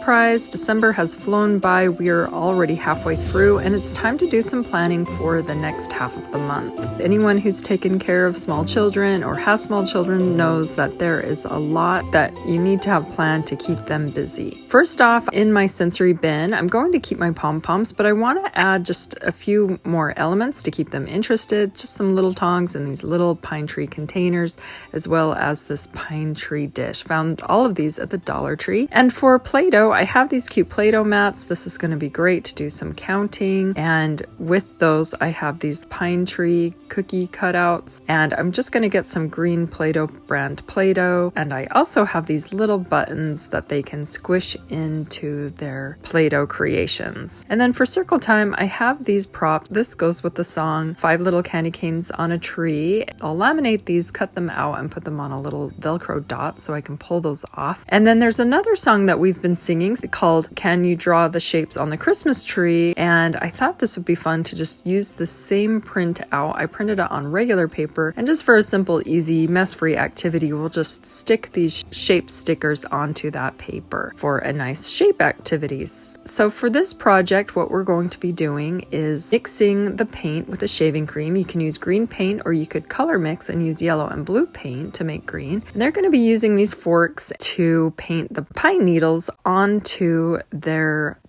surprise, December has flown by. We are already halfway through, and it's time to do some planning for the next half of the month. Anyone who's taken care of small children or has small children knows that there is a lot that you need to have planned to keep them busy. First off, in my sensory bin, I'm going to keep my pom-poms, but I want to add just a few more elements to keep them interested, just some little tongs and these little pine tree containers, as well as this pine tree dish. Found all of these at the Dollar Tree. And for Play-Doh, I have these cute Play-Doh mats. This is going to be great to do some counting. And with those, I have these pine tree cookie cutouts. And I'm just going to get some green Play-Doh brand Play-Doh. And I also have these little buttons that they can squish into their Play-Doh creations. And then for circle time, I have these props. This goes with the song 5 Little Candy Canes on a Tree. I'll laminate these, cut them out, and put them on a little Velcro dot so I can pull those off. And then there's another song that we've been singing called Can You Draw the Shapes on the Christmas Tree? And I thought this would be fun to just use the same print out. I printed it on regular paper, and just for a simple, easy, mess-free activity, we'll just stick these shape stickers onto that paper for a nice shape activities. So for this project, what we're going to be doing is mixing the paint with a shaving cream. You can use green paint, or you could color mix and use yellow and blue paint to make green. And they're going to be using these forks to paint the pine needles onto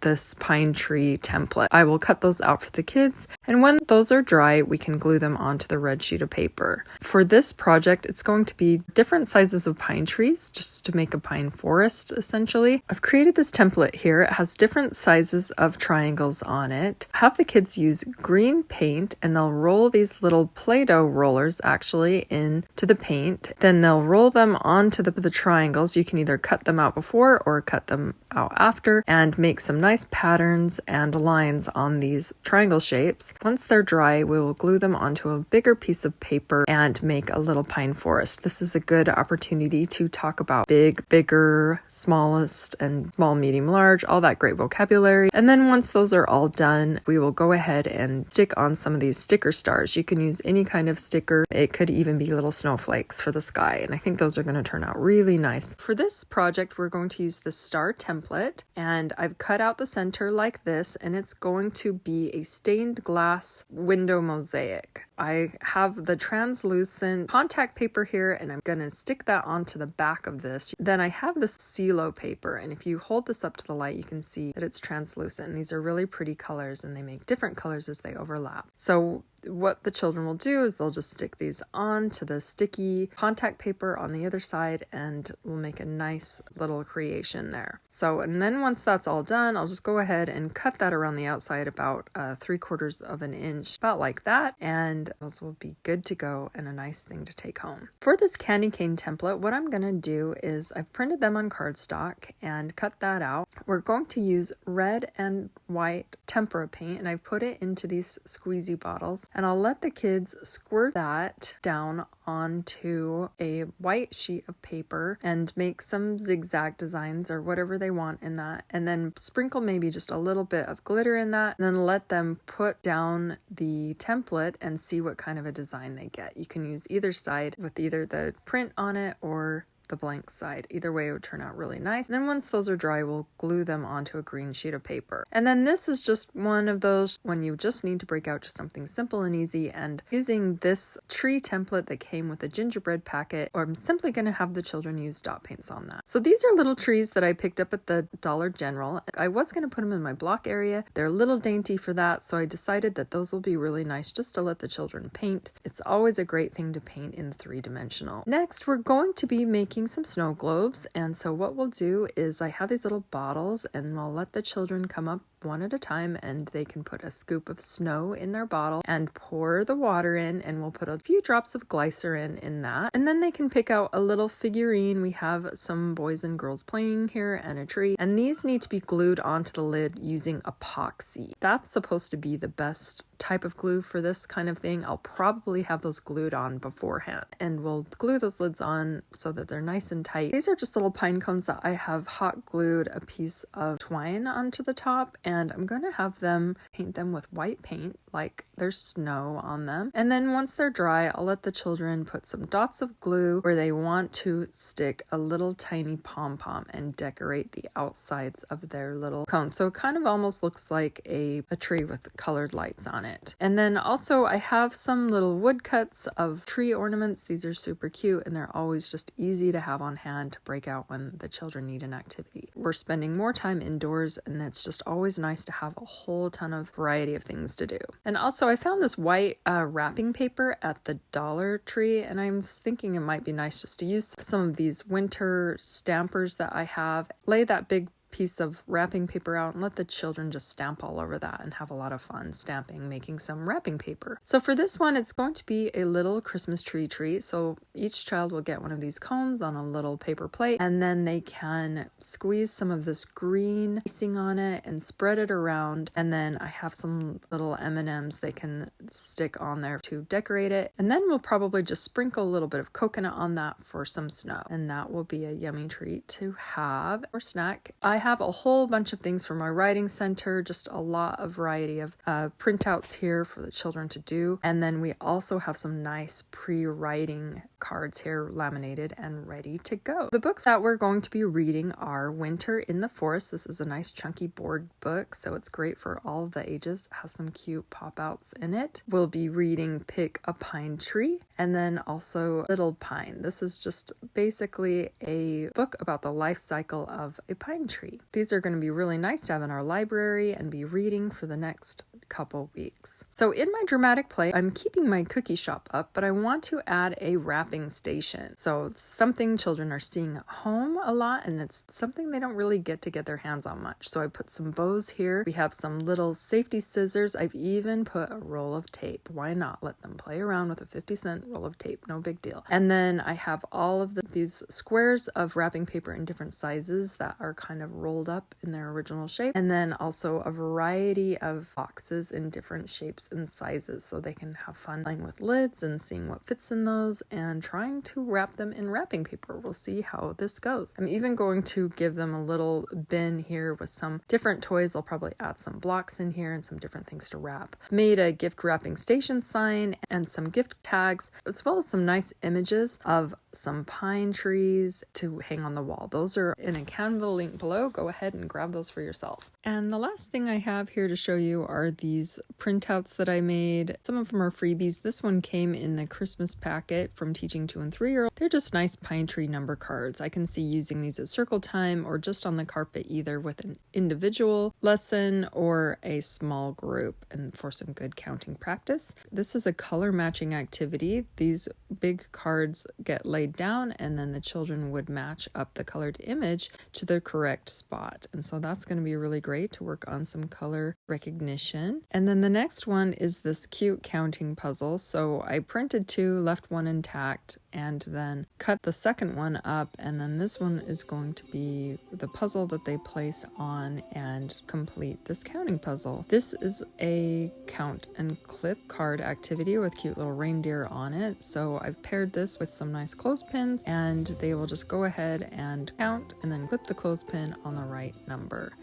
this pine tree template. I will cut those out for the kids, and when those are dry, we can glue them onto the red sheet of paper. For this project, it's going to be different sizes of pine trees, just to make a pine forest, essentially. I've created this template here. It has different sizes of triangles on it. Have the kids use green paint, and they'll roll these little Play-Doh rollers actually into the paint. Then they'll roll them onto the triangles. You can either cut them out before or cut them out after, and make some nice patterns and lines on these triangle shapes. Once they're dry, we will glue them onto a bigger piece of paper and make a little pine forest. This is a good opportunity to talk about big, bigger, smallest, and small, medium, large, all that great vocabulary. And then once those are all done, we will go ahead and stick on some of these sticker stars. You can use any kind of sticker. It could even be little snowflakes for the sky, and I think those are going to turn out really nice. For this project, we're going to use the star template, and I've cut out the center like this, and it's going to be a stained glass window mosaic. I have the translucent contact paper here, and I'm going to stick that onto the back of this. Then I have this CeeLo paper, and if you hold this up to the light, you can see that it's translucent. And these are really pretty colors, and they make different colors as they overlap. So what the children will do is they'll just stick these onto the sticky contact paper on the other side, and we'll make a nice little creation there. So, and then once that's all done, I'll just go ahead and cut that around the outside about 3/4 of an inch, about like that, and those will be good to go and a nice thing to take home. For this candy cane template, what I'm going to do is I've printed them on cardstock and cut that out. We're going to use red and white tempera paint, and I've put it into these squeezy bottles, and I'll let the kids squirt that down onto a white sheet of paper and make some zigzag designs or whatever they want in that, and then sprinkle maybe just a little bit of glitter in that, and then let them put down the template and see what kind of a design they get. You can use either side with either the print on it or the blank side. Either way, it would turn out really nice. And then once those are dry, we'll glue them onto a green sheet of paper. And then this is just one of those when you just need to break out just something simple and easy. And using this tree template that came with a gingerbread packet, or I'm simply going to have the children use dot paints on that. So these are little trees that I picked up at the Dollar General. I was going to put them in my block area. They're a little dainty for that, so I decided that those will be really nice just to let the children paint. It's always a great thing to paint in 3-dimensional. Next, we're going to be making some snow globes, and so what we'll do is I have these little bottles, and I'll let the children come up one at a time, and they can put a scoop of snow in their bottle and pour the water in, and we'll put a few drops of glycerin in that, and then they can pick out a little figurine. We have some boys and girls playing here and a tree, and these need to be glued onto the lid using epoxy. That's supposed to be the best type of glue for this kind of thing, I'll probably have those glued on beforehand, and we'll glue those lids on so that they're nice and tight. These are just little pine cones that I have hot glued a piece of twine onto the top, and I'm going to have them paint them with white paint like there's snow on them. And then once they're dry, I'll let the children put some dots of glue where they want to stick a little tiny pom-pom and decorate the outsides of their little cone. So it kind of almost looks like a tree with colored lights on it. And then also I have some little woodcuts of tree ornaments. These are super cute, and they're always just easy to have on hand to break out when the children need an activity. We're spending more time indoors, and it's just always nice to have a whole ton of variety of things to do. And also I found this white wrapping paper at the Dollar Tree, and I'm thinking it might be nice just to use some of these winter stampers that I have, lay that big piece of wrapping paper out and let the children just stamp all over that and have a lot of fun stamping, making some wrapping paper. So for this one, it's going to be a little Christmas tree treat. So each child will get one of these cones on a little paper plate, and then they can squeeze some of this green icing on it and spread it around. And then I have some little M&Ms they can stick on there to decorate it. And then we'll probably just sprinkle a little bit of coconut on that for some snow. And that will be a yummy treat to have or snack. I have a whole bunch of things for my writing center, just a lot of variety of printouts here for the children to do. And then we also have some nice pre-writing cards here, laminated and ready to go. The books that we're going to be reading are Winter in the Forest. This is a nice chunky board book, so it's great for all of the ages. It has some cute pop-outs in it. We'll be reading Pick a Pine Tree, and then also Little Pine. This is just basically a book about the life cycle of a pine tree. These are going to be really nice to have in our library and be reading for the next couple weeks. So in my dramatic play, I'm keeping my cookie shop up, but I want to add a wrapping station. So it's something children are seeing at home a lot, and it's something they don't really get to get their hands on much. So I put some bows here. We have some little safety scissors. I've even put a roll of tape. Why not? Let them play around with a 50-cent roll of tape. No big deal. And then I have all of these squares of wrapping paper in different sizes that are kind of rolled up in their original shape. And then also a variety of boxes in different shapes and sizes, so they can have fun playing with lids and seeing what fits in those and trying to wrap them in wrapping paper. We'll see how this goes. I'm even going to give them a little bin here with some different toys. I'll probably add some blocks in here and some different things to wrap. Made a gift wrapping station sign and some gift tags, as well as some nice images of some pine trees to hang on the wall. Those are in a Canva link below. Go ahead and grab those for yourself. And the last thing I have here to show you are these printouts that I made. Some of them are freebies. This one came in the Christmas packet from Teaching 2 and 3-year-old. They're just nice pine tree number cards. I can see using these at circle time or just on the carpet, either with an individual lesson or a small group, and for some good counting practice. This is a color matching activity. These big cards get laid down, and then the children would match up the colored image to the correct spot. And so that's going to be really great to work on some color recognition. And then the next one is this cute counting puzzle. So I printed 2, left 1 intact, and then cut the second one up. And then this one is going to be the puzzle that they place on and complete this counting puzzle. This is a count and clip card activity with cute little reindeer on it. So I've paired this with some nice clothespins, and they will just go ahead and count and then clip the clothespin on the right number.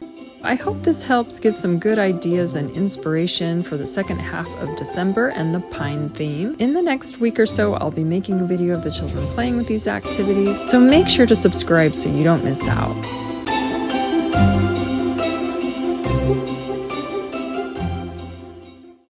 I hope this helps give some good ideas and inspiration for the second half of December and the pine theme. In the next week or so, I'll be making a video of the children playing with these activities, so make sure to subscribe so you don't miss out.